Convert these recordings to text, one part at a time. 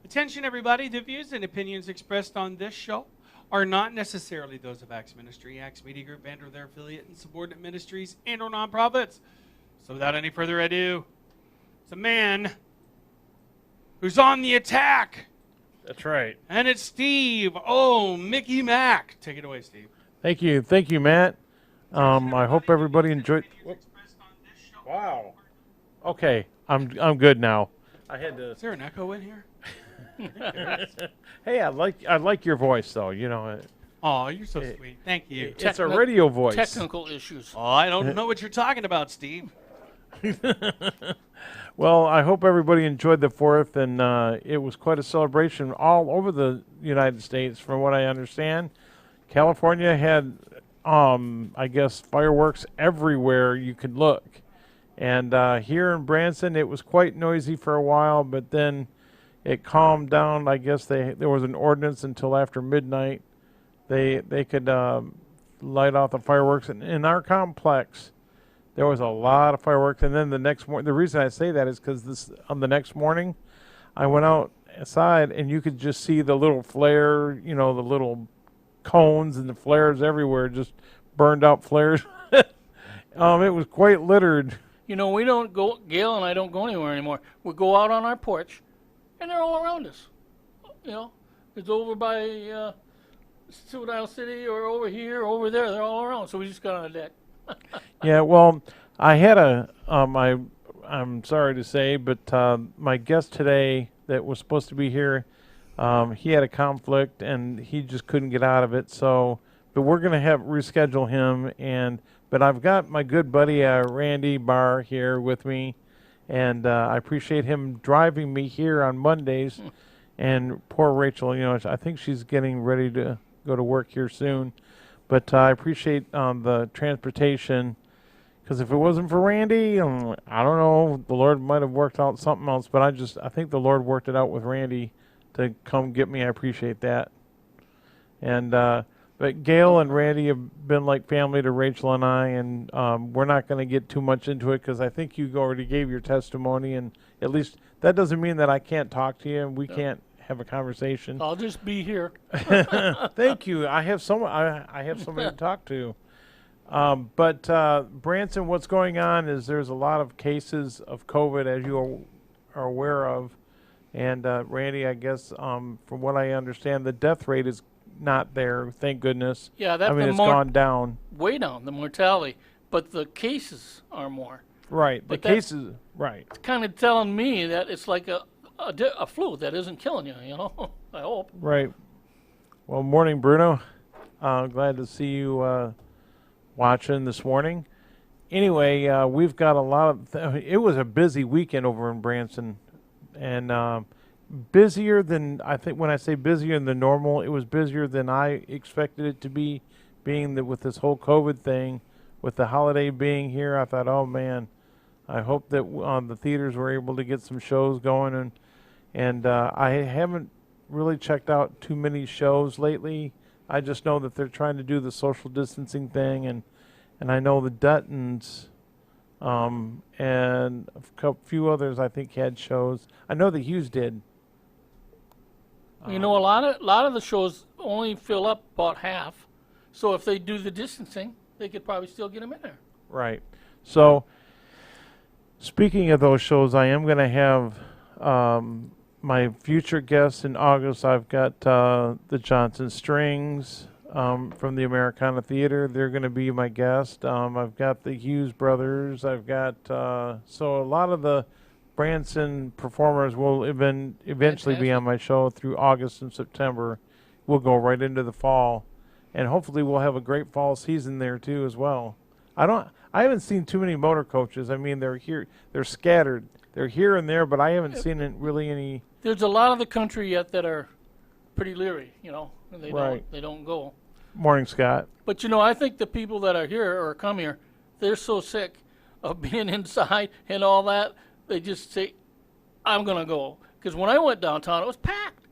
Attention, everybody. The views and opinions expressed on this show are not necessarily those of Axe Ministry, Axe Media Group, and or their affiliate and subordinate ministries and or nonprofits. So without any further ado, it's a man who's on the attack. That's right. And it's Steve. Oh, Mickey Mac. Take it away, Steve. Thank you, Matt. I hope everybody enjoyed. Wow. Okay, I'm good now. I had to. Is there an echo in here? Hey, I like your voice though. You know. Oh, you're so sweet. Thank you. It's a radio voice. Technical issues. Oh, I don't know what you're talking about, Steve. Well, I hope everybody enjoyed the 4th, and it was quite a celebration all over the United States, from what I understand. California had, I guess, fireworks everywhere you could look. And here in Branson, it was quite noisy for a while, but then it calmed down. I guess there was an ordinance until after midnight. They could light off the fireworks. And in our complex, there was a lot of fireworks. And then the next morning, the reason I say that is because on the next morning, I went outside and you could just see the little flare, the little cones and the flares everywhere, just burned out flares. It was quite littered. We don't go, Gail and I don't go anywhere anymore. We go out on our porch, and they're all around us. It's over by Stewart Isle City or over here, or over there. They're all around, so we just got on the deck. Yeah, well, I had I'm sorry to say, but my guest today that was supposed to be here, he had a conflict and he just couldn't get out of it. So, but we're going to reschedule him. But I've got my good buddy Randy Barr here with me, and I appreciate him driving me here on Mondays. And poor Rachel, I think she's getting ready to go to work here soon. But I appreciate the transportation, because if it wasn't for Randy, I don't know, the Lord might have worked out something else. But I think the Lord worked it out with Randy to come get me. I appreciate that. And but Gail and Randy have been like family to Rachel and I, and we're not going to get too much into it because I think you already gave your testimony, and at least that doesn't mean that I can't talk to you and we can't have a conversation. I'll just be here. Thank you. I have somebody to talk to. But Branson, what's going on is there's a lot of cases of COVID, as you are aware of. And Randy, I guess from what I understand, the death rate is not there. Thank goodness. Yeah, it's gone down. Way down, the mortality. But the cases are more. Right. But the cases, right. It's kind of telling me that it's like a flu that isn't killing you, I hope. Right. Well, morning, Bruno. Glad to see you watching this morning. Anyway, we've got a lot of it was a busy weekend over in Branson, and busier than, I think when I say busier than normal, it was busier than I expected it to be, being that with this whole COVID thing, with the holiday being here. I thought, oh man, I hope that the theaters were able to get some shows going, and I haven't really checked out too many shows lately. I just know that they're trying to do the social distancing thing, and I know the Duttons and a few others I think had shows. I know the Hughes did. A lot of the shows only fill up about half, so if they do the distancing, they could probably still get them in there. Right. So, speaking of those shows, I am going to have my future guests in August. I've got the Johnson Strings from the Americana Theater. They're going to be my guest. I've got the Hughes Brothers. I've got so a lot of the Branson performers will eventually be on my show through August and September. We'll go right into the fall, and hopefully we'll have a great fall season there too as well. I haven't seen too many motor coaches. I mean, they're here, they're scattered, they're here and there, but I haven't seen really any. There's a lot of the country yet that are pretty leery, and they don't go. Morning, Scott. But I think the people that are here or come here, they're so sick of being inside and all that. They just say, I'm going to go. Because when I went downtown, it was packed.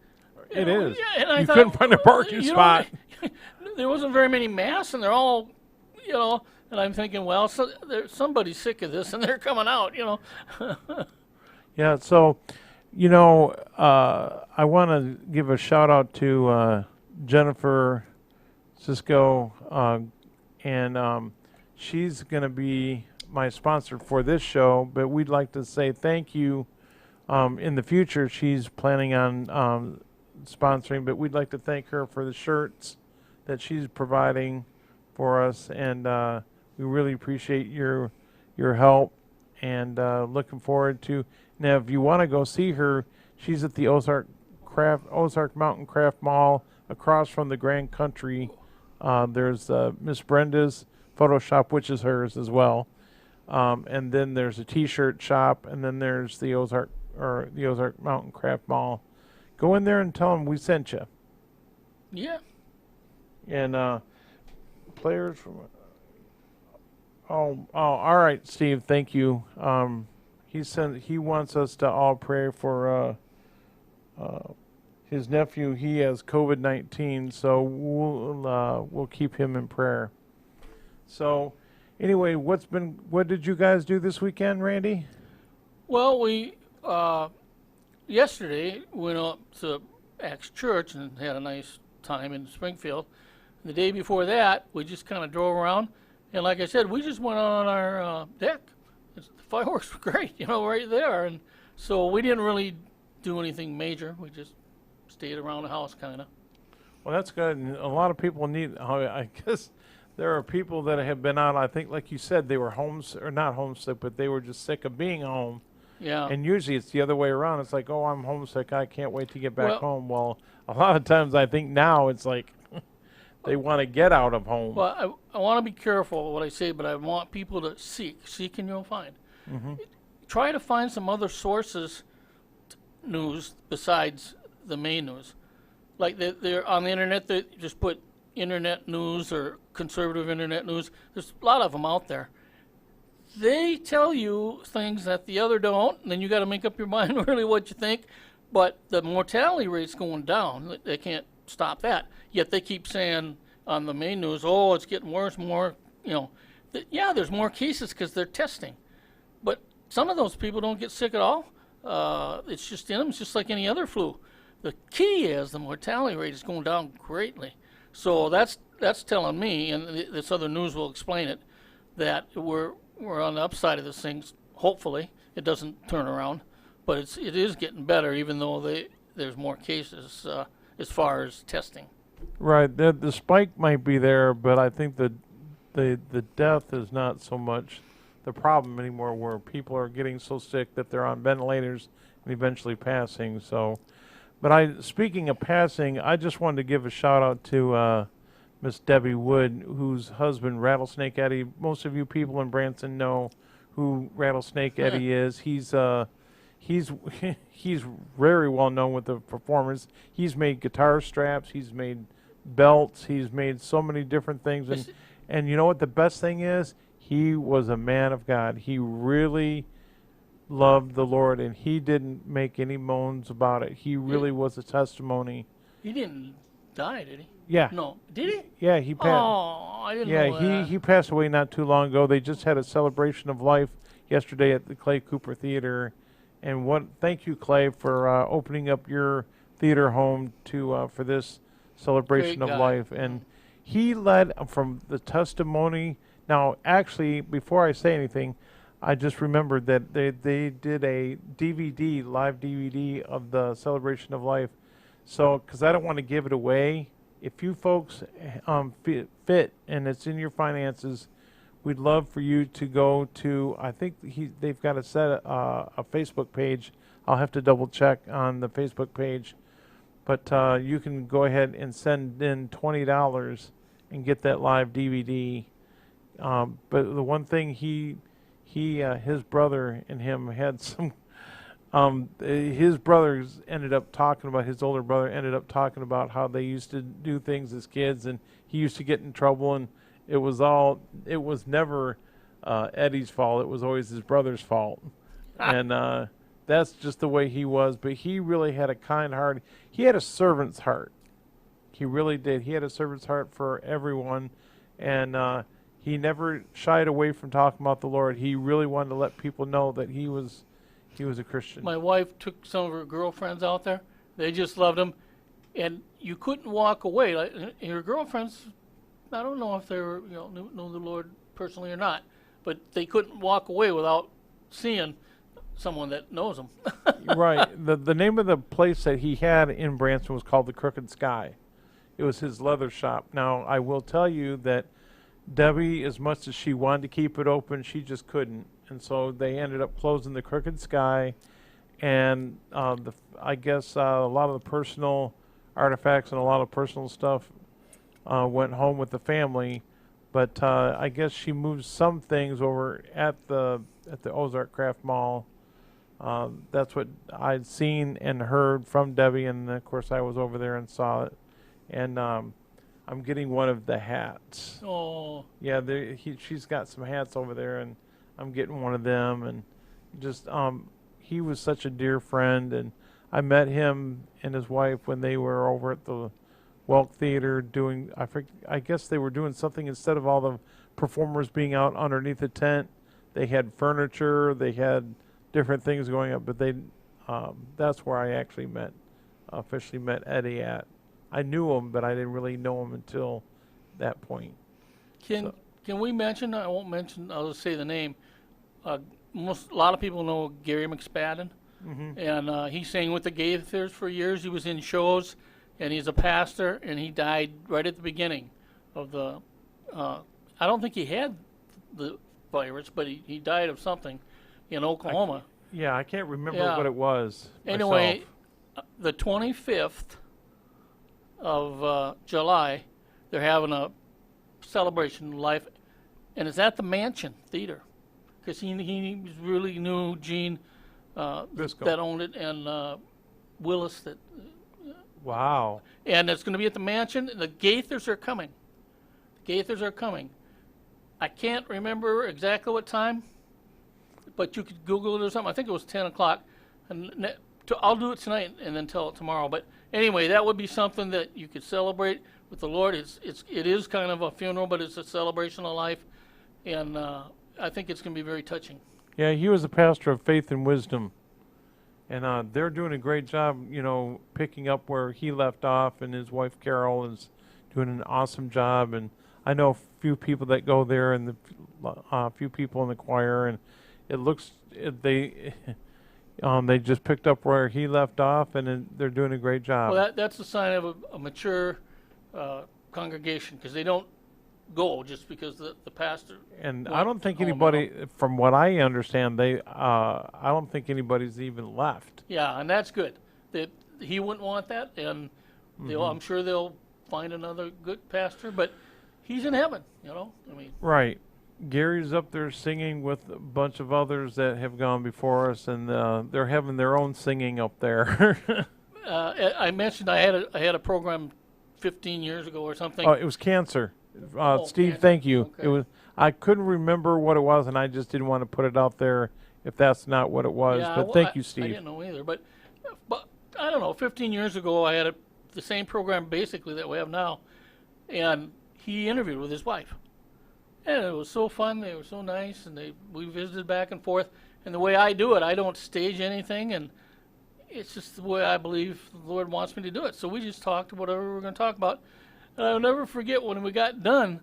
It is. Yeah, and I thought, couldn't find a parking spot. There wasn't very many masks, and they're all, and I'm thinking, well, somebody's sick of this, and they're coming out, Yeah, so I want to give a shout out to Jennifer Cisco, and she's going to be my sponsor for this show. But we'd like to say thank you. In the future, she's planning on sponsoring, but we'd like to thank her for the shirts that she's providing for us, and we really appreciate your help, and looking forward to. Now, if you want to go see her, she's at the Ozark Mountain Craft Mall across from the Grand Country. There's Miss Brenda's photo shop, which is hers as well, and then there's a T-shirt shop, and then there's the Ozark Mountain Craft Mall. Go in there and tell them we sent you. Yeah. And players from. Oh, all right, Steve. Thank you. He wants us to all pray for his nephew. He has COVID-19, so we'll keep him in prayer. So, anyway, what did you guys do this weekend, Randy? Well, we yesterday went up to Axe Church and had a nice time in Springfield. The day before that, we just kind of drove around, and like I said, we just went on our deck. The fireworks were great, right there, and so we didn't really do anything major. We just stayed around the house, kind of. Well, that's good. And a lot of people need. I guess there are people that have been out. I think, like you said, they were not homesick, but they were just sick of being home. Yeah. And usually it's the other way around. It's like, oh, I'm homesick. I can't wait to get back home. Well, a lot of times I think now it's like they want to get out of home. Well, I want to be careful what I say, but I want people to seek and you'll find. Mm-hmm. Try to find some other sources news besides the main news. Like they're on the internet, they just put internet news or conservative internet news. There's a lot of them out there. They tell you things that the other don't, and then you got to make up your mind really what you think. But the mortality rate's going down. They can't stop that. Yet they keep saying on the main news, oh, it's getting worse, more, yeah, there's more cases because they're testing. But some of those people don't get sick at all. It's just in them. It's just like any other flu. The key is the mortality rate is going down greatly. So that's telling me, and this other news will explain it, that we're on the upside of this thing. Hopefully, it doesn't turn around, but it is getting better, even though there's more cases as far as testing. Right. The spike might be there, but I think the death is not so much the problem anymore, where people are getting so sick that they're on ventilators and eventually passing. So, but speaking of passing, I just wanted to give a shout out to Miss Debbie Wood, whose husband, Rattlesnake Eddie. Most of you people in Branson know who Rattlesnake Eddie is. He's very well known with the performers. He's made guitar straps. He's made belts. He's made so many different things. And you know what the best thing is? He was a man of God. He really loved the Lord, and he didn't make any moans about it. He really was a testimony. He didn't die, did he? Yeah. No. Did he? Yeah, he passed. Oh, I didn't know that. Yeah, he passed away not too long ago. They just had a celebration of life yesterday at the Clay Cooper Theater. And thank you, Clay, for opening up your theater home for this celebration of life. And he led from the testimony. Now, actually, before I say anything, I just remembered that they did a live DVD of the celebration of life. So, because I don't want to give it away, if you folks fit and it's in your finances, we'd love for you to go to, I think they've got a Facebook page. I'll have to double check on the Facebook page. But you can go ahead and send in $20 and get that live DVD. But the one thing his brother and him had some, his brothers ended up talking about, his older brother ended up talking about how they used to do things as kids, and he used to get in trouble, and it was never Eddie's fault. It was always his brother's fault. And that's just the way he was. But he really had a kind heart. He had a servant's heart. He really did. He had a servant's heart for everyone. And he never shied away from talking about the Lord. He really wanted to let people know that he was He was a Christian. My wife took some of her girlfriends out there. They just loved him, and you couldn't walk away. Like your girlfriends, I don't know if they were, knew the Lord personally or not, but they couldn't walk away without seeing someone that knows him. Right. The name of the place that he had in Branson was called the Crooked Sky. It was his leather shop. Now, I will tell you that Debbie, as much as she wanted to keep it open, she just couldn't. And so they ended up closing the Crooked Sky. And I guess a lot of the personal artifacts and a lot of personal stuff went home with the family. But I guess she moved some things over at the Ozark Craft Mall. That's what I'd seen and heard from Debbie, and of course I was over there and saw it. And I'm getting one of the hats. Oh, Yeah, she's got some hats over there, and I'm getting one of them. And just he was such a dear friend, and I met him and his wife when they were over at the Welk Theater doing, I guess they were doing something. Instead of all the performers being out underneath the tent, they had furniture, they had different things going up, but that's where I actually officially met Eddie at. I knew him, but I didn't really know him until that point. can we mention? I won't mention. I'll just say the name. A lot of people know Gary McSpadden, and he sang with the Gaithers for years. He was in shows, and he's a pastor, and he died right at the beginning of the. I don't think he had the virus, but he died of something in Oklahoma. I can't remember Yeah. what it was. Anyway, myself. the 25th of July, they're having a celebration of life, and it's at the Mansion Theater, because he really knew Gene Bisco. that owned it, and Willis that, Wow. and it's going to be at the Mansion. The Gaithers are coming. I can't remember exactly what time, but you could Google it or something. I think it was 10 o'clock. And I'll do it tonight and then tell it tomorrow. But anyway, that would be something that you could celebrate with the Lord. It is kind of a funeral, but it's a celebration of life. And I think it's going to be very touching. Yeah, he was a pastor of Faith and Wisdom. And they're doing a great job, picking up where he left off, and his wife Carol is doing an awesome job. And I know a few people that go there, and a few people in the choir, and it looks they just picked up where he left off, and they're doing a great job. Well, that's a sign of a mature congregation, because they don't go just because the pastor. And Well, I don't think oh, anybody, from what I understand, I don't think anybody's even left. Yeah, and that's good. That he wouldn't want that, and I'm sure they'll find another good pastor. But he's in heaven, I mean, Right. Gary's up there singing with a bunch of others that have gone before us, and they're having their own singing up there. I mentioned I had a program 15 years ago or something. Oh, it was cancer. Steve, cancer. thank you. Okay. It was. I couldn't remember what it was, and I just didn't want to put it out there if that's not what it was. Yeah, but well, thank you, I Steve. didn't know either, but I don't know. 15 years ago, I had the same program basically that we have now, and he interviewed with his wife, and it was so fun. They were so nice, and we visited back and forth. And the way I do it, I don't stage anything, and it's just the way I believe the Lord wants me to do it. So we just talked whatever we were going to talk about. And I'll never forget when we got done,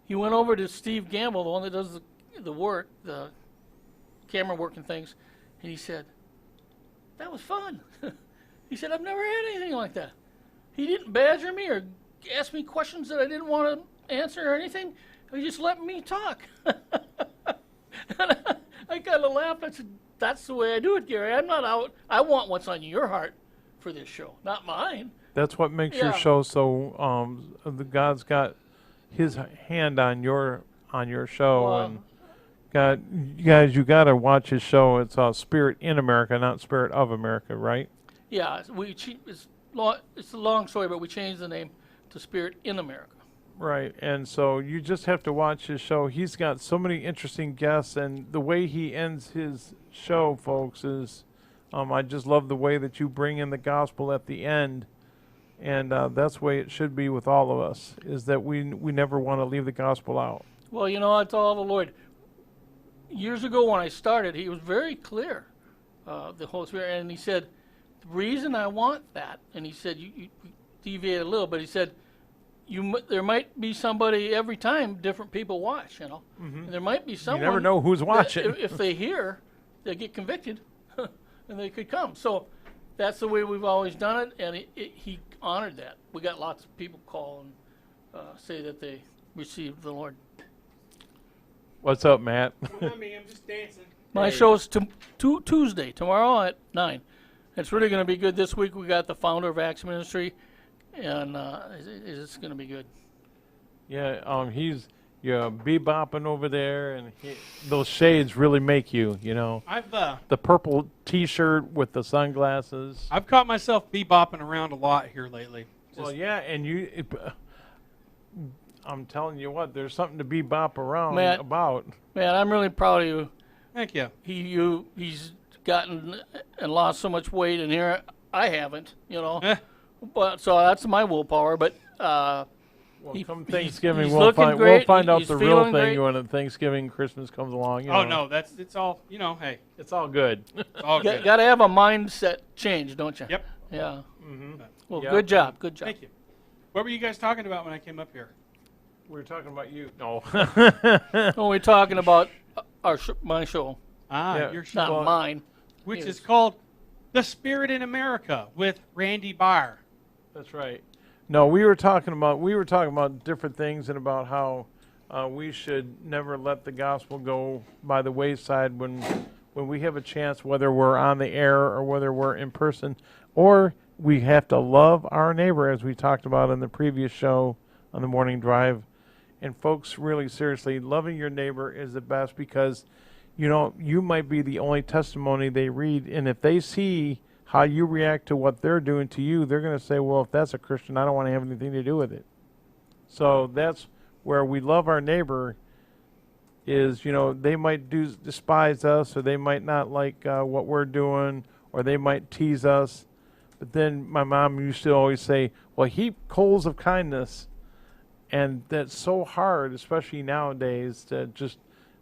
he went over to Steve Gamble, the one that does the work, the camera work and things, and he said, "That was fun." He said, "I've never had anything like that." He didn't badger me or ask me questions that I didn't want to answer or anything. He just let me talk. And I kind of laughed. I said, "That's the way I do it, Gary. I'm not out. I want what's on your heart for this show, not mine." That's what makes your Yeah. show so. The God's got His hand on your show, Wow. and you got to watch His show. It's Spirit in America, not Spirit of America, right? Yeah, it's a long story, but we changed the name to Spirit in America. Right, and so you just have to watch his show. He's got so many interesting guests, and the way he ends his show, folks, is I just love the way that you bring in the gospel at the end, and that's the way it should be with all of us, is that we never want to leave the gospel out. Well, I told the Lord, years ago when I started, he was very clear the Holy Spirit. And he said, the reason I want that, and he said, you deviate a little, but he said, there might be somebody every time different people watch, And there might be someone. You never know who's watching. If they hear, they get convicted, and they could come. So that's the way we've always done it, and he honored that. We got lots of people call and say that they received the Lord. What's up, Matt? Come on, me, I'm just dancing. My show's Tuesday, tomorrow at 9. It's really going to be good this week. We got the founder of Acts Ministry, and it's going to be good. Yeah, he's bebopping over there, and those shades really make you, I've The purple T-shirt with the sunglasses. I've caught myself bebopping around a lot here lately. Well, yeah, and I'm telling you what, there's something to bebop around Matt, about. Man, I'm really proud of you. Thank you. He's gotten and lost so much weight, and here I haven't, But so that's my willpower. But Well, come Thanksgiving, he's we'll looking great. find out He's the real feeling thing great. when Thanksgiving, Christmas comes along. Oh no, it's all hey, It's all good. it's all good. Got to have a mindset change, don't you? Yep. Yeah. Well, Yep. good job. Good job. Thank you. What were you guys talking about when I came up here? We were talking about you. No. Well, we're talking about my show, Yeah. Your show, not mine. which Yes. is called The Spirit in America with Randy Barr. That's right. No, we were talking about different things and about how we should never let the gospel go by the wayside when we have a chance, whether we're on the air or whether we're in person, or we have to love our neighbor, as we talked about in the previous show on the morning drive. And folks, really seriously, loving your neighbor is the best, because you might be the only testimony they read, and if they see how you react to what they're doing to you, they're going to say, well, if that's a Christian, I don't want to have anything to do with it. So that's where we love our neighbor is, they might despise us, or they might not like what we're doing, or they might tease us. But then my mom used to always say, well, heap coals of kindness. And that's so hard, especially nowadays, to just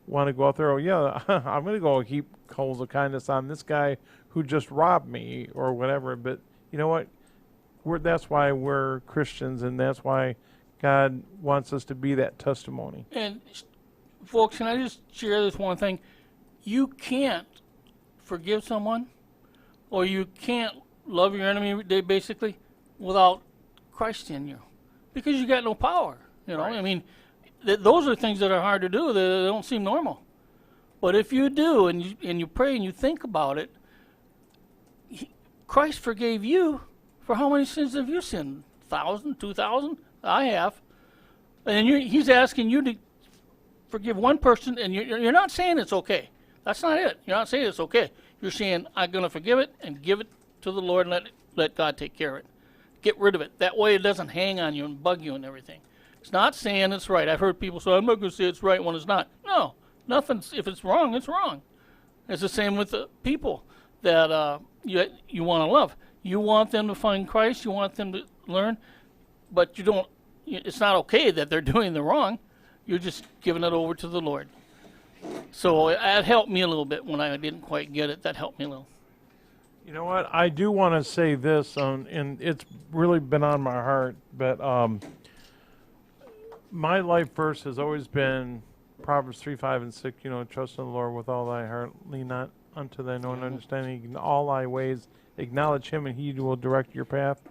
want to go out there, oh, yeah, I'm going to go heap coals of kindness on this guy who just robbed me or whatever. But you know what? That's why we're Christians, and that's why God wants us to be that testimony. And folks, can I just share this one thing? You can't forgive someone, or you can't love your enemy, basically, without Christ in you, because you got no power. Right. I mean, those are things that are hard to do. They don't seem normal. But if you do, and you pray and you think about it, Christ forgave you for how many sins have you sinned? 1,000, 2,000? I have. And he's asking you to forgive one person, and you're not saying it's okay. That's not it. You're not saying it's okay. You're saying, I'm going to forgive it and give it to the Lord and let God take care of it. Get rid of it. That way it doesn't hang on you and bug you and everything. It's not saying it's right. I've heard people say, I'm not going to say it's right when it's not. No, nothing's. If it's wrong, it's wrong. It's the same with the people that you want to love. You want them to find Christ. You want them to learn, but you don't. It's not okay that they're doing the wrong. You're just giving it over to the Lord. So that helped me a little bit when I didn't quite get it. That helped me a little. You know what? I do want to say this, and it's really been on my heart, but my life verse has always been Proverbs 3, 5, and 6, trust in the Lord with all thy heart, lean not unto thine own understanding, in all thy ways acknowledge him, and he will direct your path.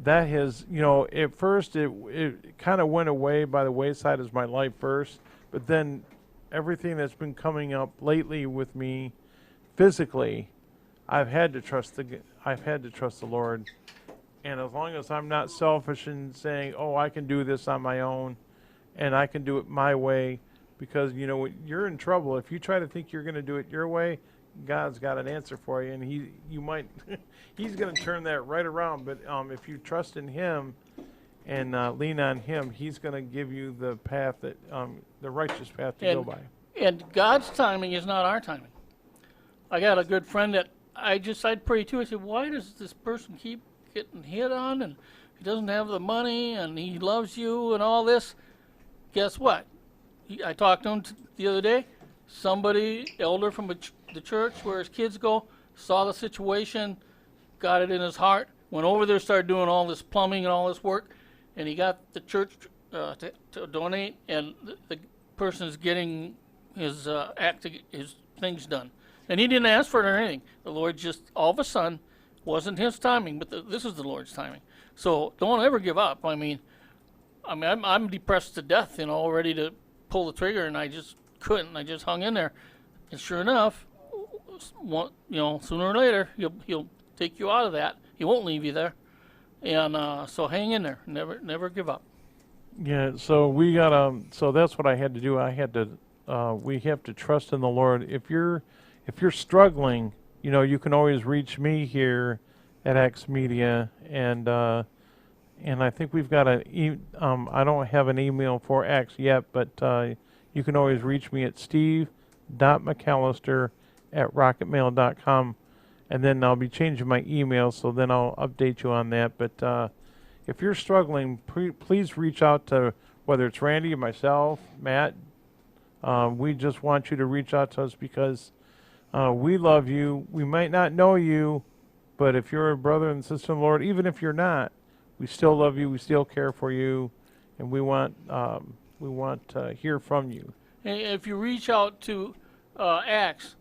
That has, at first it kind of went away by the wayside as my life verse, but then everything that's been coming up lately with me physically, I've had to trust the Lord. And as long as I'm not selfish in saying, oh, I can do this on my own and I can do it my way, because, you're in trouble. If you try to think you're going to do it your way, God's got an answer for you, and he's going to turn that right around. But if you trust in him and lean on him, he's going to give you the path that the righteous path to go by. And God's timing is not our timing. I got a good friend that I'd pray to. I said, why does this person keep getting hit on, and he doesn't have the money, and he loves you and all this? Guess what? I talked to him the other day. Somebody, elder from the church where his kids go, saw the situation, got it in his heart, went over there, started doing all this plumbing and all this work, and he got the church to donate, and the person is getting his his things done. And he didn't ask for it or anything. The Lord just, all of a sudden, wasn't his timing, but this is the Lord's timing. So don't ever give up. I mean, I'm depressed to death, ready to pull the trigger, and I just couldn't. I just hung in there. And sure enough, sooner or later, he'll take you out of that. He won't leave you there. And so hang in there. Never give up. Yeah, so we got so that's what I had to do. I had to we have to trust in the Lord. If you're struggling, you can always reach me here at X Media, and I think we've got I don't have an email for X yet, but you can always reach me at steve.mcallister@rocketmail.com, and then I'll be changing my email, so then I'll update you on that. But if you're struggling, please reach out to, whether it's Randy, myself, Matt. We just want you to reach out to us because we love you. We might not know you, but if you're a brother and sister in the Lord, even if you're not, we still love you. We still care for you, and we want to hear from you. And if you reach out to Axe,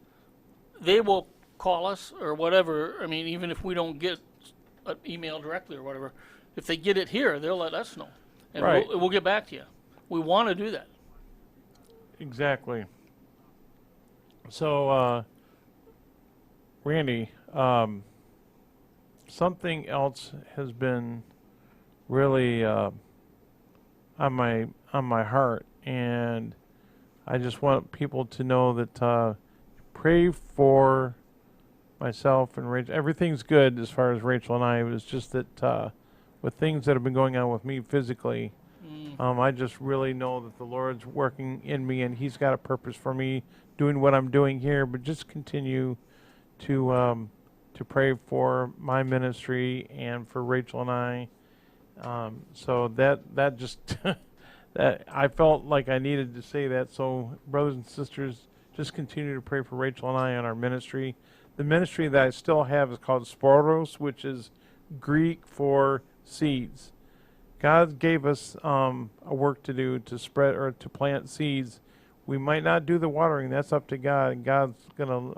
they will call us or whatever. I mean, even if we don't get an email directly or whatever, if they get it here, they'll let us know, and Right. we'll get back to you. We want to do that. Exactly. So, Randy, something else has been really on my heart, and I just want people to know that pray for myself and Rachel. Everything's good as far as Rachel and I. It was just that with things that have been going on with me physically, I just really know that the Lord's working in me, and He's got a purpose for me doing what I'm doing here. But just continue to pray for my ministry and for Rachel and I. So that just that I felt like I needed to say that. So brothers and sisters, just continue to pray for Rachel and I on our ministry. The ministry that I still have is called Sporos, which is Greek for seeds. God gave us a work to do to spread or to plant seeds. We might not do the watering. That's up to God, and God's going to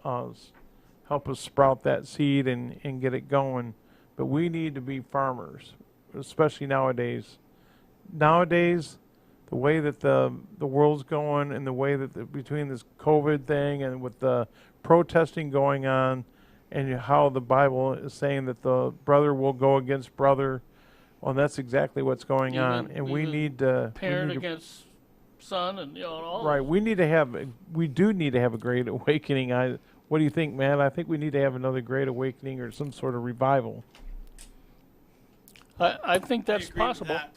help us sprout that seed and get it going. But we need to be farmers, especially nowadays. Nowadays, the way that the world's going and the way that between this COVID thing and with the protesting going on and how the Bible is saying that the brother will go against brother, well, that's exactly what's going on. And we need to... Parent against son and all. Right. We do need to have a great awakening. What do you think, Matt? I think we need to have another great awakening or some sort of revival. I think that's I agree with possible. that.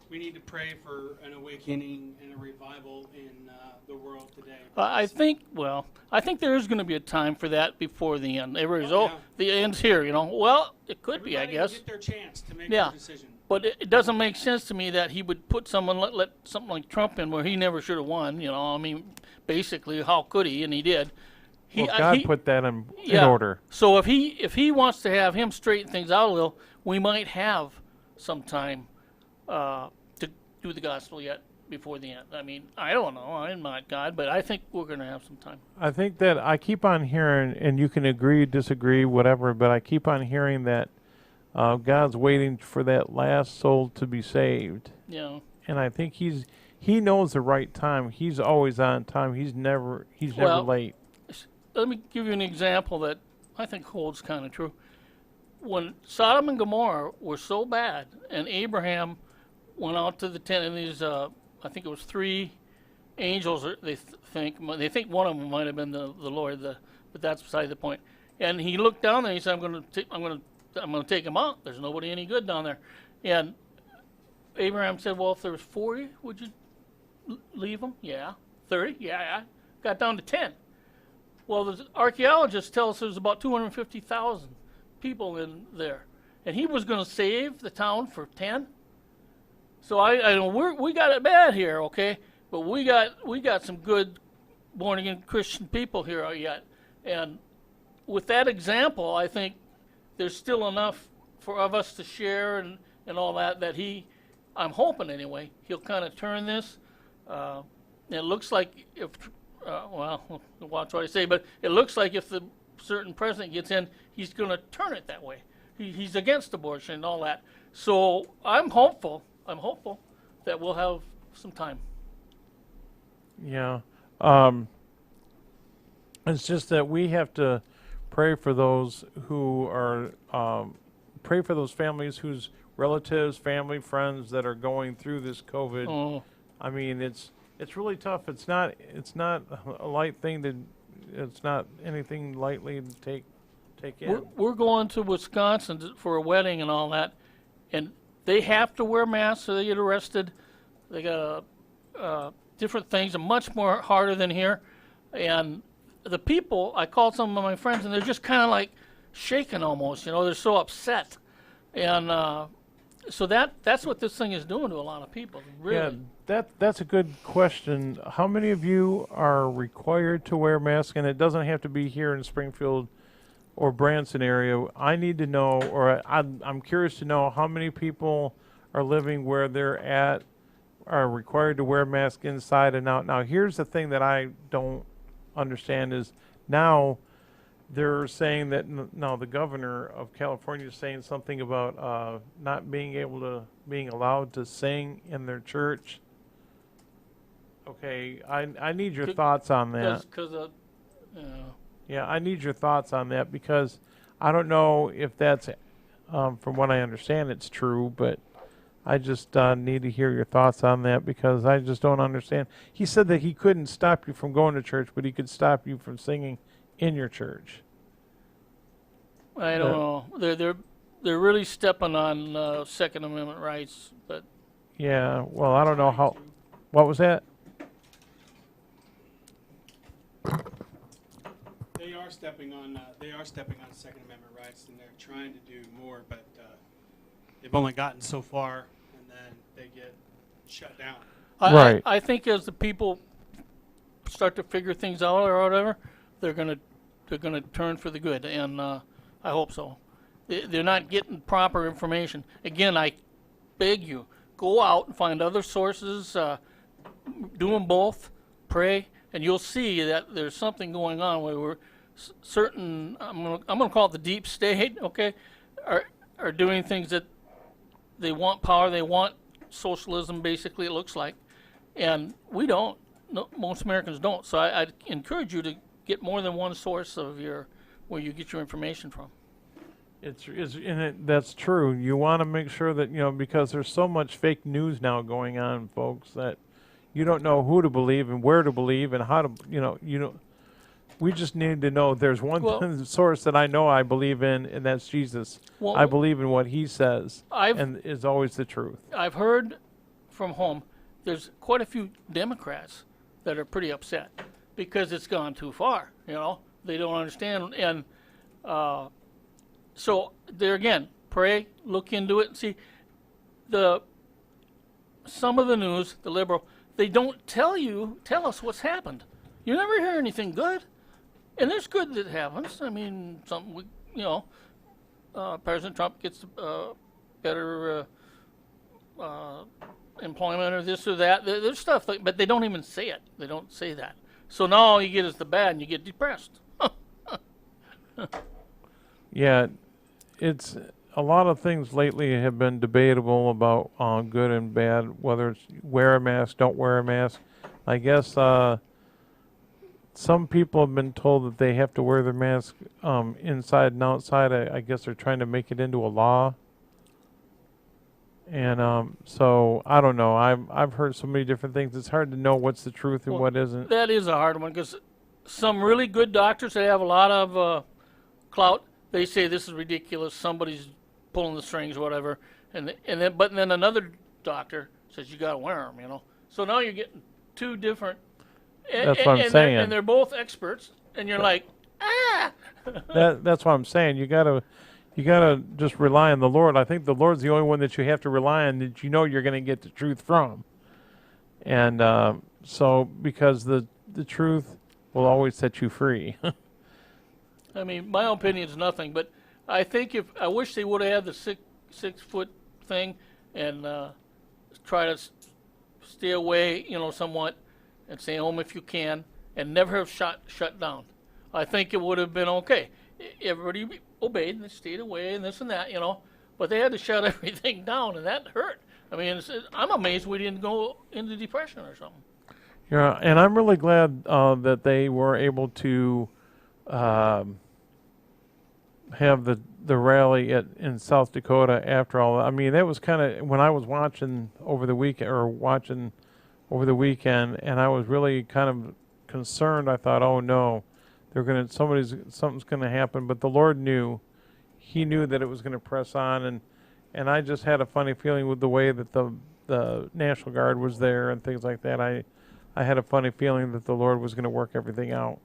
We need to pray for an awakening and a revival in the world today. I think there is going to be a time for that before the end. Everybody's, Oh, yeah. the end's here, Well, it could be, I Everybody guess. will get their chance to make Yeah. their decision. But it doesn't make sense to me that he would put let something like Trump in where he never should have won. I mean, basically, how could he? And he did. Well, God put that in order. So if he wants to have him straighten things out a little, we might have some time to do the gospel yet before the end. I mean, I don't know. I'm not God, but I think we're going to have some time. I think that I keep on hearing, and you can agree, disagree, whatever, but I keep on hearing that God's waiting for that last soul to be saved. Yeah. And I think He knows the right time. He's always on time. He's never late. Let me give you an example that I think holds kind of true. When Sodom and Gomorrah were so bad, and Abraham went out to the tent, and these, I think it was 3 angels. They think one of them might have been the Lord, but that's beside the point. And he looked down there and he said, "I'm going to take him out. There's nobody any good down there." And Abraham said, "Well, if there was 40, would you leave them?" "Yeah." 30? Yeah. Got down to 10. Well, the archaeologists tell us there's about 250,000 people in there, and he was going to save the town for 10. So I know we got it bad here, okay, but we got some good born again Christian people here yet, And with that example, I think there's still enough of us to share and all that, that I'm hoping anyway, he'll kind of turn this. It looks like if, well, watch what I say, but it looks like if the certain president gets in, he's going to turn it that way. He's against abortion and all that. So I'm hopeful that we'll have some time. Yeah. It's just that we have to pray for those who are, pray for those families whose relatives, family, friends that are going through this COVID. Oh, I mean, it's really tough. It's not a light thing it's not anything lightly to take in. we're going to Wisconsin for a wedding and all that, and they have to wear masks or they get arrested. They got different things, and much more harder than here. And the people, I called some of my friends, and they're just kind of like shaking almost. You know, they're so upset. And so that's what this thing is doing to a lot of people. Really. Yeah, that's a good question. How many of you are required to wear masks? And it doesn't have to be here in Springfield or Branson area. I need to know, or I'm curious to know how many people are living where they're at are required to wear masks inside and out. Now, here's the thing that I don't understand is now they're saying that now the governor of California is saying something about not being allowed to sing in their church. Okay, I need your thoughts on that. Yeah, I need your thoughts on that because I don't know if that's, from what I understand, it's true, but I just need to hear your thoughts on that because I just don't understand. He said that he couldn't stop you from going to church, but he could stop you from singing in your church. I don't know. They're really stepping on Second Amendment rights, but yeah. Well, I don't know how. What was that? They are stepping on Second Amendment rights, and they're trying to do more, but they've only gotten so far, and then they get shut down. Right. I think as the people start to figure things out or whatever, they're gonna turn for the good, and I hope so. They're not getting proper information. Again, I beg you, go out and find other sources. Do them both. Pray, and you'll see that there's something going on where we're certain. I'm gonna call it the deep state. Okay, are doing things that they want power. They want socialism. Basically, it looks like, and we don't. No, most Americans don't. So I'd encourage you to get more than one source of where you get your information from. That's true. You want to make sure that, because there's so much fake news now going on, folks, that you don't know who to believe and where to believe and how to, we just need to know there's one source that I know I believe in, and that's Jesus. Well, I believe in what he says and is always the truth. I've heard from home there's quite a few Democrats that are pretty upset because it's gone too far. They don't understand. And so there again, pray, look into it, and see some of the news, the liberal, they don't tell us what's happened. You never hear anything good. And there's good that happens. I mean, President Trump gets better employment or this or that. There's stuff, but they don't even say it. They don't say that. So now all you get is the bad, and you get depressed. Yeah, it's a lot of things lately have been debatable about good and bad, whether it's wear a mask, don't wear a mask. I guess some people have been told that they have to wear their mask inside and outside. I guess they're trying to make it into a law. And so I don't know. I've heard so many different things. It's hard to know what's the truth and what isn't. That is a hard one because some really good doctors that have a lot of clout, they say this is ridiculous. Somebody's pulling the strings, or whatever. But then another doctor says you got to wear them. So now you're getting two different. That's what I'm saying. And they're both experts, and you're like, ah. That's what I'm saying. You gotta just rely on the Lord. I think the Lord's the only one that you have to rely on, that you're going to get the truth from. And so because the truth will always set you free. I mean, my opinion is nothing, but I think I wish they would have had the 6 foot thing and try to stay away, somewhat, and stay home if you can, and never have shut down. I think it would have been okay. Everybody obeyed and they stayed away and this and that, but they had to shut everything down, and that hurt. I mean, I'm amazed we didn't go into depression or something. Yeah, and I'm really glad that they were able to have the rally in South Dakota after all. I mean, that was kind of when I was watching over the weekend, and I was really kind of concerned. I thought, oh no, something's gonna happen. But the Lord knew. He knew that it was going to press on, and I just had a funny feeling with the way that the National Guard was there and things like that. I had a funny feeling that the Lord was going to work everything out.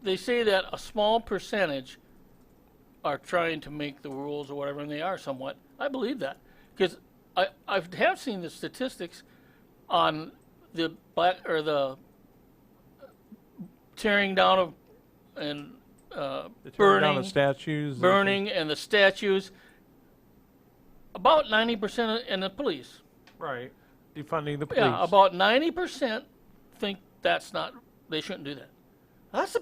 They say that a small percentage are trying to make the rules or whatever, and they are somewhat. I believe that because I have seen the statistics on the tearing down of and Tearing down the statues, burning, and the statues. About 90% in the police. Right. Defunding the police. Yeah, about 90% think they shouldn't do that. That's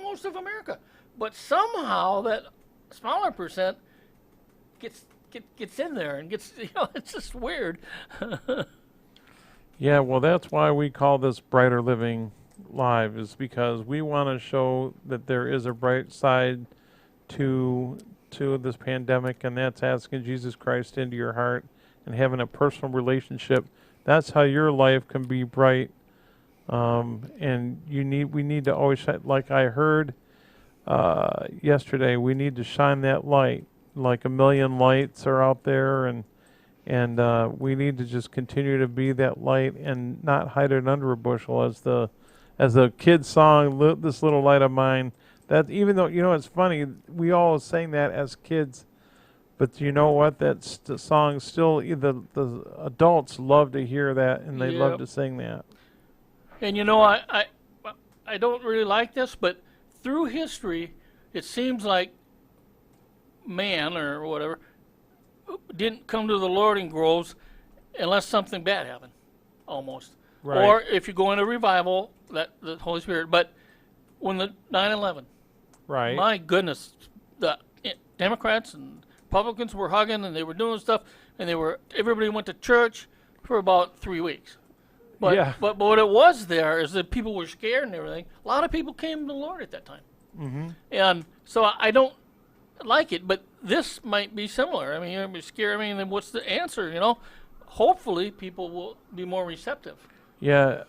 most of America. But somehow that smaller percent gets in there and gets, it's just weird. Yeah, well, that's why we call this Brighter Living Live, is because we want to show that there is a bright side to this pandemic, and that's asking Jesus Christ into your heart and having a personal relationship. That's how your life can be bright. And we need to always shine, like I heard yesterday, we need to shine that light. Like a million lights are out there, and we need to just continue to be that light and not hide it under a bushel, as the kid song, "This Little Light of Mine." That, even though, it's funny, we all sang that as kids, but you know what? That song still, the adults love to hear that, and they love to sing that. And I don't really like this, but through history, it seems like man or whatever didn't come to the Lord in groves unless something bad happened, almost. Right. Or if you go into revival, the Holy Spirit. But when the 9/11, right? My goodness, the Democrats and Republicans were hugging and they were doing stuff, and everybody went to church for about 3 weeks. But yeah. But what it was there is that people were scared and everything. A lot of people came to the Lord at that time. Mm-hmm. And so I don't like it, but this might be similar. I mean, you're scared. I mean, then what's the answer? Hopefully people will be more receptive. Yeah,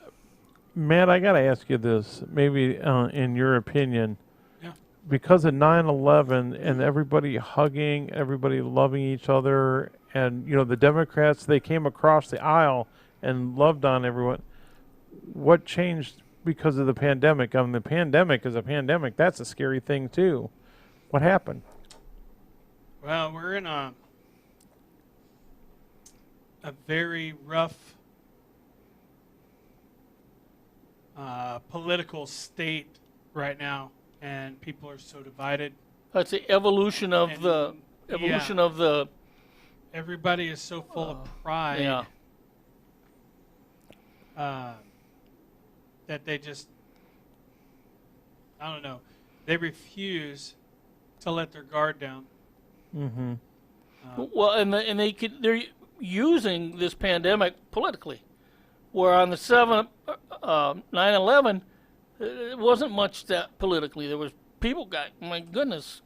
Matt, I got to ask you this, maybe in your opinion. Yeah. Because of 9/11 and everybody hugging, everybody loving each other, and the Democrats, they came across the aisle and loved on everyone. What changed because of the pandemic? I mean, the pandemic is a pandemic. That's a scary thing too. What happened? Well, we're in a very rough political state right now, and people are so divided. That's the evolution of Everybody is so full of pride. Yeah. That they just, I don't know, they refuse to let their guard down. Mm-hmm. Well, and they're using this pandemic politically, where on the 9/11, it wasn't much that politically. There was people got, my goodness,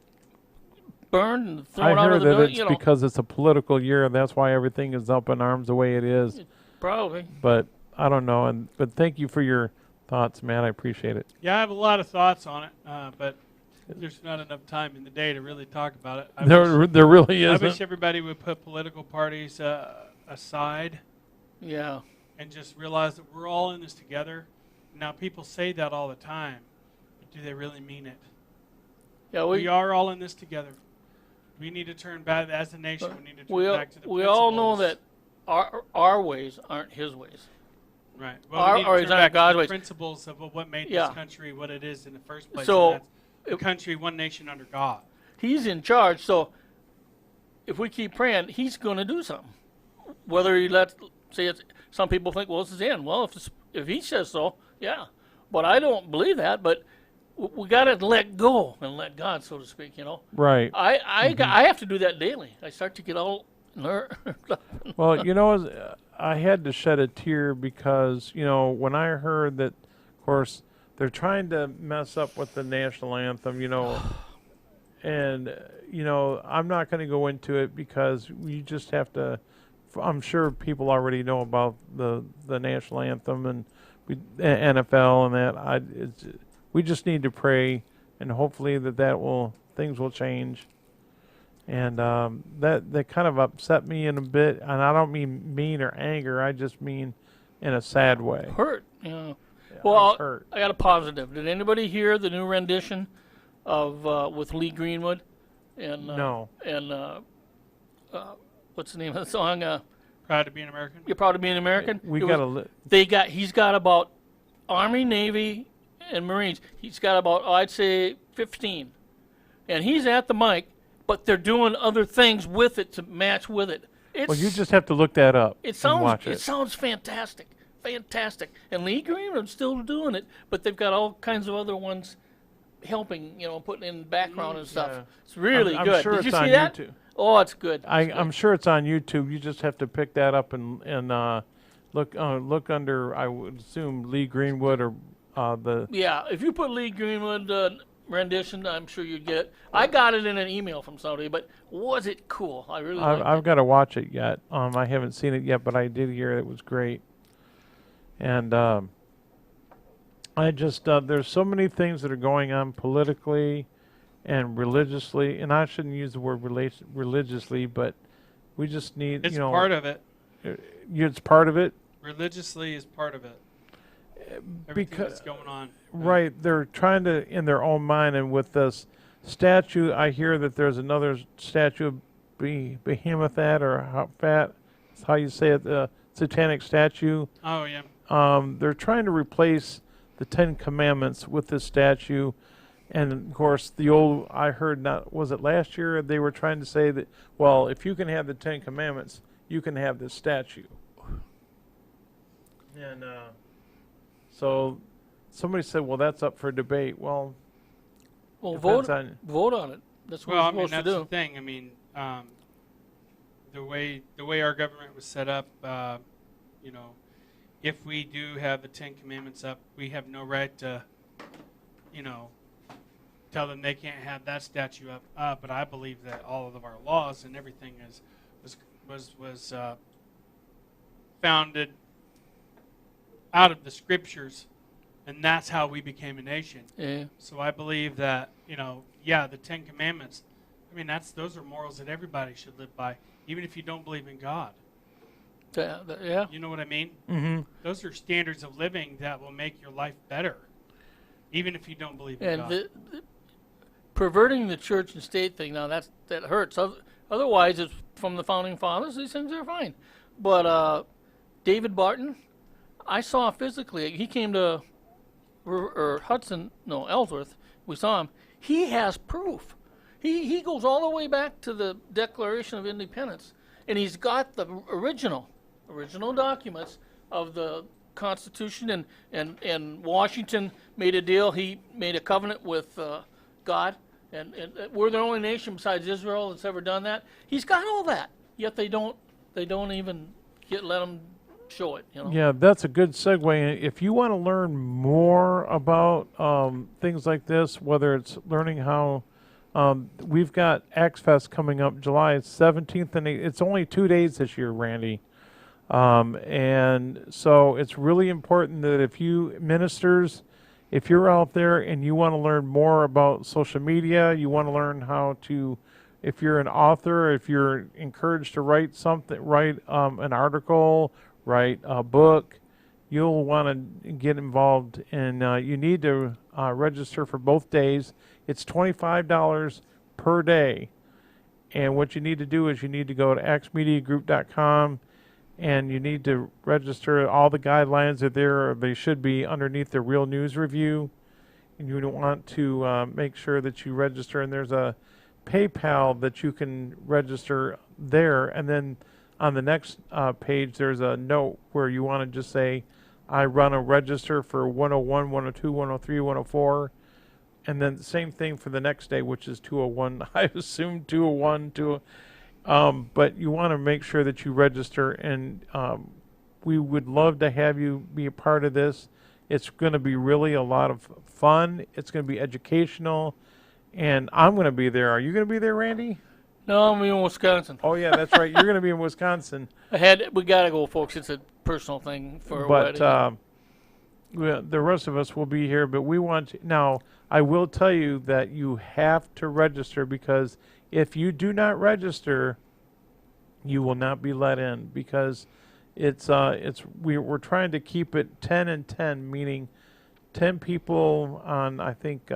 burned and thrown out of the building. I heard that it's because it's a political year, and that's why everything is up in arms the way it is. Probably. But I don't know. But thank you for your thoughts, Matt. I appreciate it. Yeah, I have a lot of thoughts on it, but there's not enough time in the day to really talk about it. There really I isn't. wish everybody would put political parties aside. Yeah. And just realize that we're all in this together. Now, people say that all the time, but do they really mean it? Yeah, we are all in this together. We need to turn back, as a nation, we need to turn back to the We all know principles. that our ways aren't his ways. Right. Or- we need to or turn he's not back to God's the ways. principles of what made Yeah. this country what it is in the first place. So, and that's a country, one nation under God. He's in charge, so if we keep praying, he's going to do something. Whether he lets, say, it's, some people think, well, this is the end. Well, if he says so, yeah. But I don't believe that. But we got to let go and let God, so to speak. You know, Right. I have to do that daily. I start to get all nervous. Well, I had to shed a tear because, when I heard that, of course, they're trying to mess up with the national anthem, and, I'm not going to go into it because you just have to, I'm sure people already know about the national anthem and NFL and that. We just need to pray, and hopefully things will change. And that kind of upset me in a bit, and I don't mean mean or anger. I just mean in a sad way. Hurt. You know. I Well, was hurt. I got a positive. Did anybody hear the new rendition of with Lee Greenwood? And No. And what's the name of the song? Proud to be an American. You're proud to be an American. We It got was- to. He's got about Army, Navy, and Marines. He's got about, I'd say, 15. And he's at the mic, but they're doing other things with it to match with it. Well, you just have to look that up It and watch sounds it. sounds fantastic. Fantastic. And Lee Greenwood's still doing it, but they've got all kinds of other ones helping, putting in background and stuff. Yeah. It's really I'm good. sure Did you it's see on that? YouTube. Oh, it's good. I'm sure it's on YouTube. You just have to pick that up and look under. I would assume Lee Greenwood or the. Yeah, if you put Lee Greenwood rendition, I'm sure you'd get it. I got it in an email from somebody, but was it cool? I really liked I've it. got to watch it yet. I haven't seen it yet, but I did hear it was great. And I just there's so many things that are going on politically and religiously, and I shouldn't use the word religiously, but we just need It's part of it. it's part of it. Religiously is part of it. Everything Because that's going on. right, they're trying to in their own mind, and with this statue, I hear that there's another statue of Behemoth or how you say it, the satanic statue. Oh yeah. They're trying to replace the Ten Commandments with this statue, and of course I heard, not was it last year, they were trying to say that, well, if you can have the Ten Commandments, you can have this statue. And so somebody said, well, that's up for debate. Well, Well, depends vote on it. That's what Well, I we're mean, supposed that's to the do. thing. I mean, the way our government was set up, if we do have the Ten Commandments up, we have no right to, tell them they can't have that statue up. But I believe that all of our laws and everything was founded out of the scriptures, and that's how we became a nation. Yeah. So I believe that, the Ten Commandments, those are morals that everybody should live by, even if you don't believe in God. Yeah. You know what I mean? mm-hmm. Those are standards of living that will make your life better, even if you don't believe in And God. the perverting the church and state thing, now that hurts. Otherwise, it's from the founding fathers. These things are fine. But David Barton, I saw physically. He came to Ellsworth. We saw him. He has proof. He goes all the way back to the Declaration of Independence, and he's got the original documents of the Constitution. And Washington made a deal. He made a covenant with God, and we're the only nation besides Israel that's ever done that. He's got all that. Yet they don't even let him show it. Yeah, that's a good segue. If you want to learn more about things like this, whether it's learning how, we've got Axe Fest coming up July 17th, and it's only 2 days this year, Randy. And so it's really important that if you're out there and you want to learn more about social media, you want to learn how to, if you're an author, if you're encouraged to write an article, write a book, you'll want to get involved, and you need to register for both days. It's $25 per day, and what you need to do is you need to go to axmediagroup.com, and you need to register. All the guidelines are there, or they should be underneath the Real News Review. And you want to make sure that you register, and there's a PayPal that you can register there, and then on the next page there's a note where you want to just say, I run a register for 101, 102, 103, 104, and then the same thing for the next day, which is 201. I assume 201, but you want to make sure that you register, and we would love to have you be a part of this. It's going to be really a lot of fun. It's going to be educational, and I'm going to be there. Are you going to be there, Randy? No, I'm in Wisconsin. Oh yeah, that's right. You're going to be in Wisconsin. We gotta go, folks. It's a personal thing for a wedding. But the rest of us will be here. But we want to, now. I will tell you that you have to register, because if you do not register, you will not be let in, because we're trying to keep it 10 and 10, meaning 10 people on, I think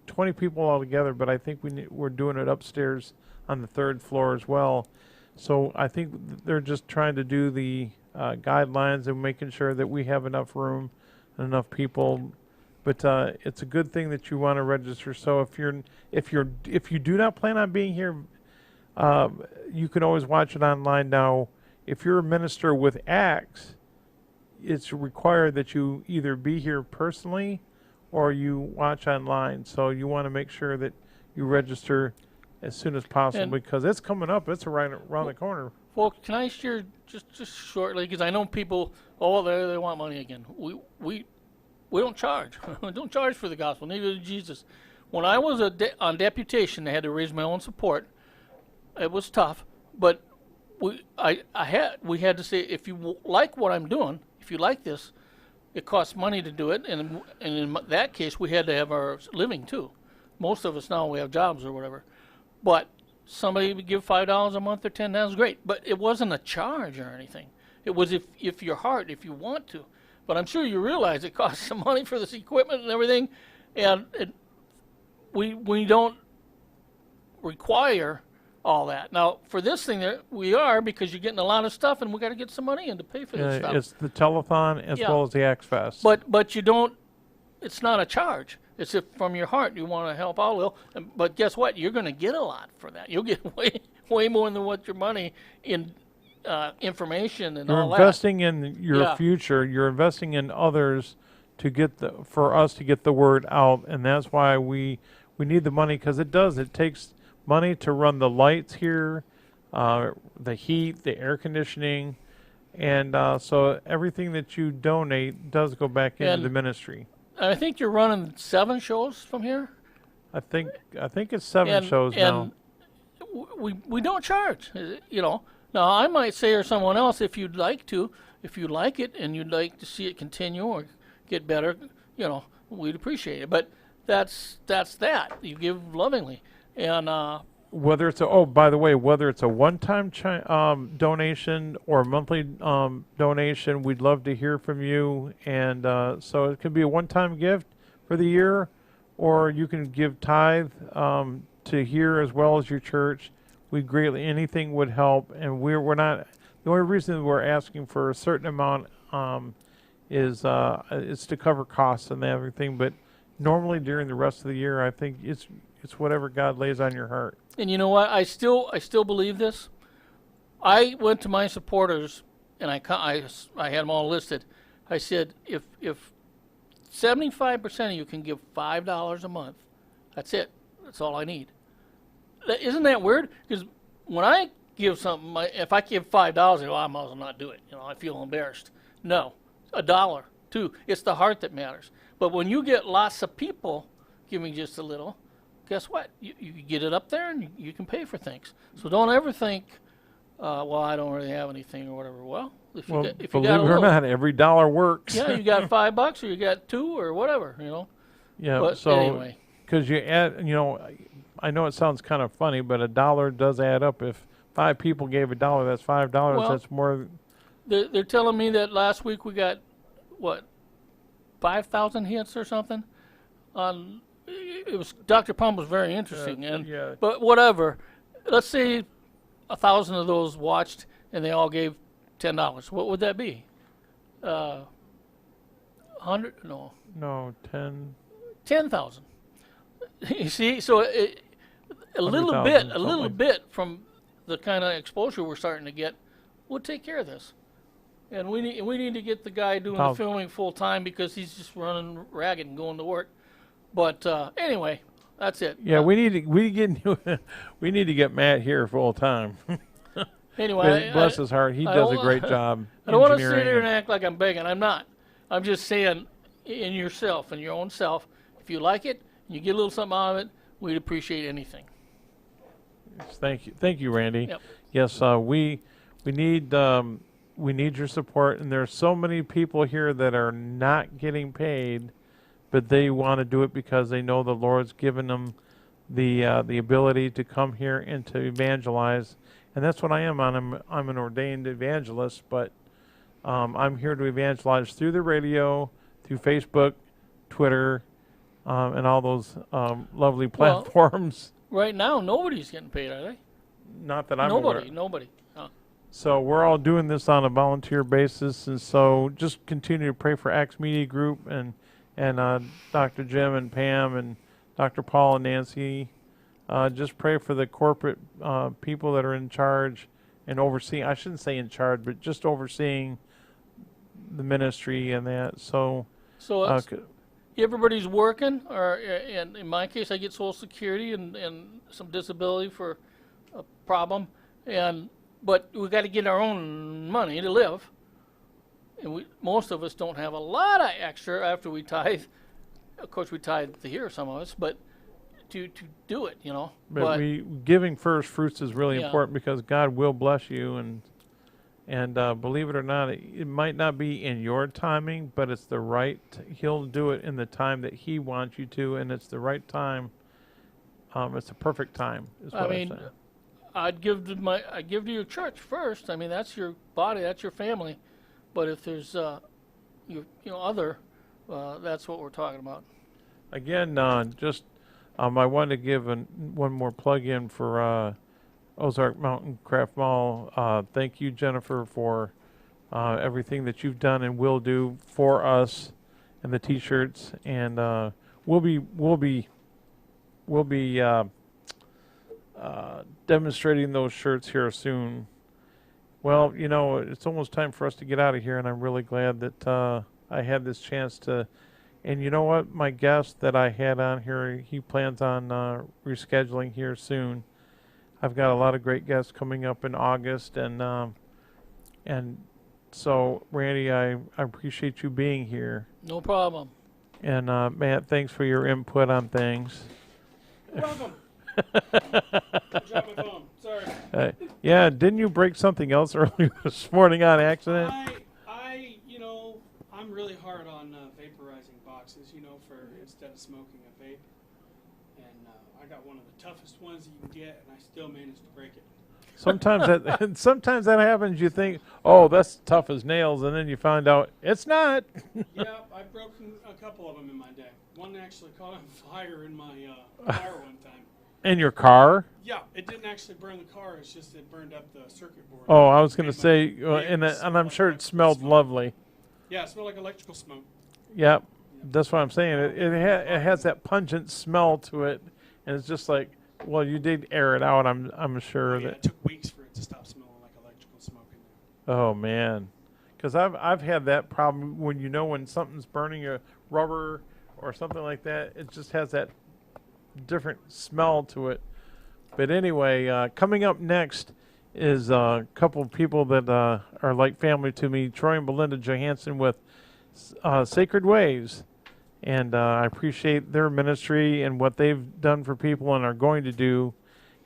20 people altogether, but I think we're doing it upstairs on the 3rd floor as well. So I think they're just trying to do the guidelines and making sure that we have enough room and enough people. But it's a good thing that you want to register. So if you do not plan on being here, you can always watch it online. Now, if you're a minister with Acts, it's required that you either be here personally or you watch online. So you want to make sure that you register as soon as possible, because it's coming up. It's right around the corner. Folks, can I share just shortly, because I know people, they want money again. We don't charge. We don't charge for the gospel. Neither did Jesus. When I was on deputation, I had to raise my own support. It was tough, but we had to say, if you like what I'm doing, if you like this, it costs money to do it, and in that case, we had to have our living too. Most of us now, we have jobs or whatever. But somebody would give $5 a month or $10, great. But it wasn't a charge or anything. It was if your heart, if you want to. But I'm sure you realize it costs some money for this equipment and everything, and we don't require all that. Now, for this thing, we are, because you're getting a lot of stuff, and we got to get some money in to pay for this stuff. It's the telethon as well as the Acts Fest. But you don't. It's not a charge. It's if from your heart you want to help out a little. But guess what? You're going to get a lot for that. You'll get way more than what your money in information and all that. You're investing in your future. You're investing in others for us to get the word out, and that's why we need the money, because it takes money to run the lights here, the heat, the air conditioning, and so everything that you donate does go back into the ministry. I think you're running 7 shows from here. I think it's 7 shows now. We don't charge, you know. Now I might say, or someone else, if you like it and you'd like to see it continue or get better, you know, we'd appreciate it. But that's that. You give lovingly, and whether it's a one-time donation or a monthly donation, we'd love to hear from you. And so it could be a one-time gift for the year, or you can give tithe to here as well as your church. Anything would help. And we're not, the only reason we're asking for a certain amount is to cover costs and everything. But normally during the rest of the year, I think it's whatever God lays on your heart. And you know what? I still believe this. I went to my supporters, and I had them all listed. I said, if 75% of you can give $5 a month, that's it. That's all I need. Isn't that weird? Because when I give something, if I give $5, I might as well not do it. You know, I feel embarrassed. No, $1, $2. It's the heart that matters. But when you get lots of people giving just a little, guess what? You get it up there, and you can pay for things. So don't ever think, well, I don't really have anything or whatever. Well, if you got believe it or not, every dollar works. Yeah, you got $5 or you got $2 or whatever, you know. Yeah. But so anyway, because you add, you know, I know it sounds kind of funny, but $1 does add up. If 5 people gave $1, that's $5. Well, that's more. They're telling me that last week we got what, 5,000 hits or something on. It was Dr. Pump was very interesting, but whatever. Let's say 1,000 of those watched, and they all gave $10. What would that be? 100? No, No, 10. 10,000. You see, so a little 100,000, bit, a something little like- bit from the kind of exposure we're starting to get would take care of this. And we need to get the guy doing the How- filming full time because he's just running ragged and going to work. But anyway, that's it. Yeah, we need to get Matt here full time. Anyway, Bless his heart, he I does a don't- great job. I don't want to sit engineering here and and- act like I'm begging. I'm not. I'm just saying, in yourself, in your own self, if you like it, and you get a little something out of it, we'd appreciate anything. Thank you, Randy. Yep. Yes, we need your support, and there are so many people here that are not getting paid, but they want to do it because they know the Lord's given them the ability to come here and to evangelize, and that's what I am. I'm an ordained evangelist, but I'm here to evangelize through the radio, through Facebook, Twitter, and all those lovely Well, platforms. Right now, nobody's getting paid, are they? Not that I'm aware. Nobody. So we're all doing this on a volunteer basis, and so just continue to pray for Acts Media Group and Dr. Jim and Pam and Dr. Paul and Nancy. Just pray for the corporate people that are in charge and overseeing. I shouldn't say in charge, but just overseeing the ministry and that. So So it's, everybody's working, or and in my case, I get Social Security and some disability for a problem, but we got to get our own money to live, and most of us don't have a lot of extra after we tithe. Of course, we tithe to here, some of us, but to do it, you know. but giving first fruits is really Yeah. important because God will bless you, and believe it or not, it might not be in your timing, but it's the right. He'll do it in the time that He wants you to, and it's the right time. It's a perfect time. Is what I I'm mean, saying. I'd give to your church first. I mean, that's your body, that's your family. But if there's other, that's what we're talking about. Again, I wanted to give one more plug in for Ozark Mountain Craft Mall. Thank you, Jennifer, for everything that you've done and will do for us and the T-shirts. And we'll be demonstrating those shirts here soon. Well, it's almost time for us to get out of here, and I'm really glad that I had this chance to. And you know what? My guest that I had on here, he plans on rescheduling here soon. I've got a lot of great guests coming up in August, and so Randy, I appreciate you being here. No problem. And Matt, thanks for your input on things. You're welcome. Drop my phone. Sorry. Yeah, didn't you break something else earlier this morning on accident? I'm really hard on vaporizing boxes, for instead of smoking a vape. And I got one of the toughest ones you can get, and I still managed to break it. Sometimes that happens. You think, oh, that's tough as nails, and then you find out it's not. Yeah, I've broken a couple of them in my day. One actually caught on fire in my car one time. In your car? Yeah, it didn't actually burn the car. It's just it burned up the circuit board. Oh, I was going to Made say, my and neighbors I'm sure it like smelled smoke. lovely. Yeah, it smelled like electrical smoke. Yep, that's what I'm saying. It has that pungent smell to it, and it's just like, well, you did air it out. I'm sure Yeah, that. it took weeks for it to stop smelling like electrical smoke in there. Oh man, because I've had that problem when something's burning a rubber or something like that. It just has that different smell to it. But anyway, coming up next is a couple of people that are like family to me, Troy and Belinda Johansson with Sacred Waves. And I appreciate their ministry and what they've done for people and are going to do.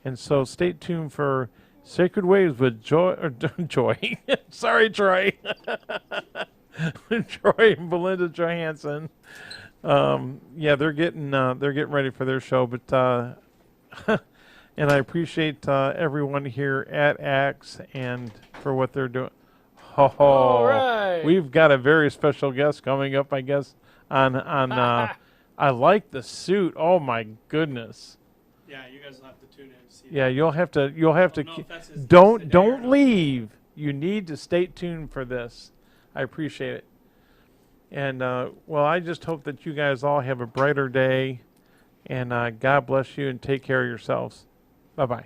And so stay tuned for Sacred Waves with Joy. Sorry, Troy. Troy and Belinda Johansson. Yeah, they're getting ready for their show, but and I appreciate everyone here at Acts and for what they're doing. All right. We've got a very special guest coming up, I guess. On I like the suit. Oh my goodness. Yeah, you guys will have to tune in and see. Yeah, you'll have to I don't know if that's his don't today or not. leave. you need to stay tuned for this. I appreciate it. And well, I just hope that you guys all have a brighter day, and God bless you and take care of yourselves. Bye bye.